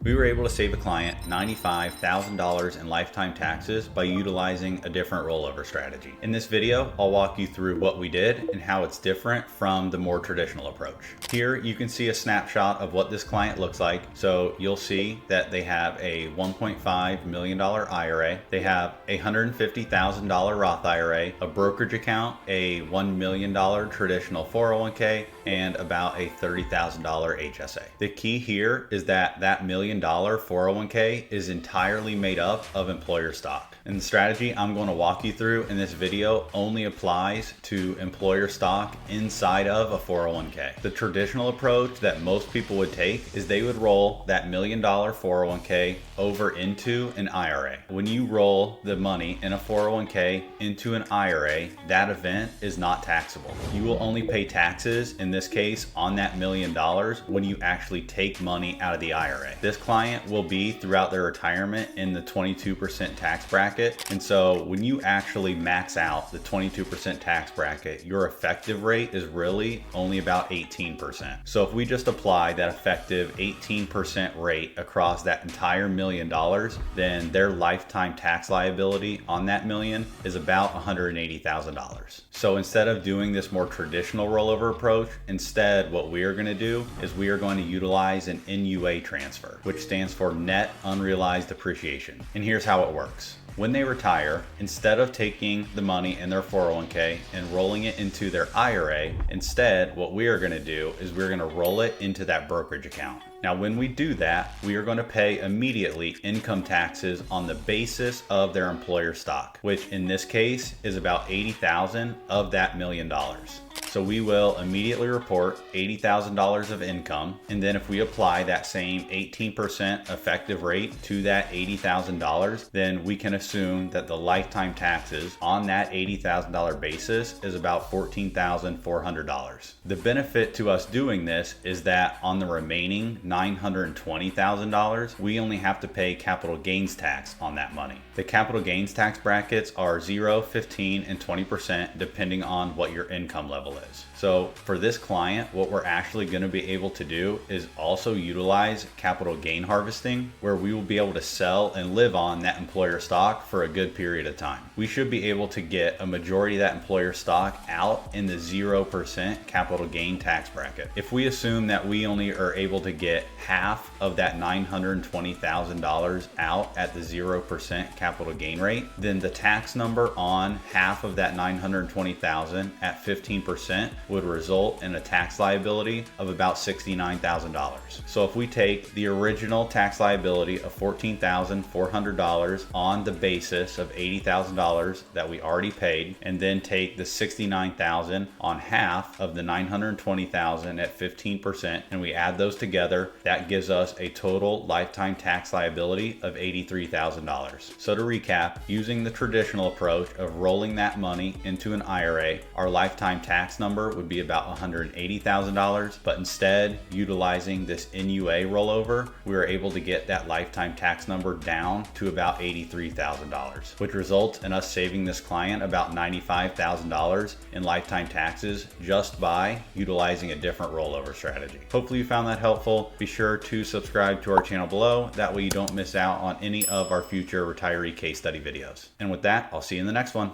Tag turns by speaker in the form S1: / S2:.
S1: We were able to save a client $95,000 in lifetime taxes by utilizing a different rollover strategy. In this video, I'll walk you through what we did and how it's different from the more traditional approach. Here you can see a snapshot of what this client looks like. So you'll see that they have a $1.5 million IRA. They have a $150,000 Roth IRA, a brokerage account, a $1 million traditional 401k, and about a $30,000 HSA. The key here is that $1 million 401k is entirely made up of employer stock. And the strategy I'm going to walk you through in this video only applies to employer stock inside of a 401k. The traditional approach that most people would take is they would roll that $1 million 401k over into an IRA. When you roll the money in a 401k into an IRA, that event is not taxable. You will only pay taxes, in this case, on that $1 million when you actually take money out of the IRA. This client will be throughout their retirement in the 22% tax bracket. And so when you actually max out the 22% tax bracket, your effective rate is really only about 18%. So if we just apply that effective 18% rate across that entire $1 million, then their lifetime tax liability on that million is about $180,000. So instead of doing this more traditional rollover approach, instead what we are going to do is we are going to utilize an NUA transfer, which stands for net unrealized appreciation. And here's how it works. When they retire, instead of taking the money in their 401k and rolling it into their IRA, instead what we are going to do is we're going to roll it into that brokerage account. Now, when we do that, we are going to pay immediately income taxes on the basis of their employer stock, which in this case is about $80,000 of that $1 million. So we will immediately report $80,000 of income. And then if we apply that same 18% effective rate to that $80,000, then we can assume that the lifetime taxes on that $80,000 basis is about $14,400. The benefit to us doing this is that on the remaining $920,000, we only have to pay capital gains tax on that money. The capital gains tax brackets are 0, 15, and 20% depending on what your income level is. So for this client, what we're actually going to be able to do is also utilize capital gain harvesting, where we will be able to sell and live on that employer stock for a good period of time. We should be able to get a majority of that employer stock out in the 0% capital gain tax bracket. If we assume that we only are able to get half of that $920,000 out at the 0% capital gain rate, then the tax number on half of that $920,000 at 15% would result in a tax liability of about $69,000. So if we take the original tax liability of $14,400 on the basis of $80,000 that we already paid, and then take the $69,000 on half of the $920,000 at 15%, and we add those together, that gives us a total lifetime tax liability of $83,000. So to recap, using the traditional approach of rolling that money into an IRA, our lifetime tax number would be about $180,000, but instead utilizing this NUA rollover, we were able to get that lifetime tax number down to about $83,000, which results in us saving this client about $95,000 in lifetime taxes just by utilizing a different rollover strategy. Hopefully you found that helpful. Be sure to subscribe to our channel below. That way you don't miss out on any of our future retiree case study videos. And with that, I'll see you in the next one.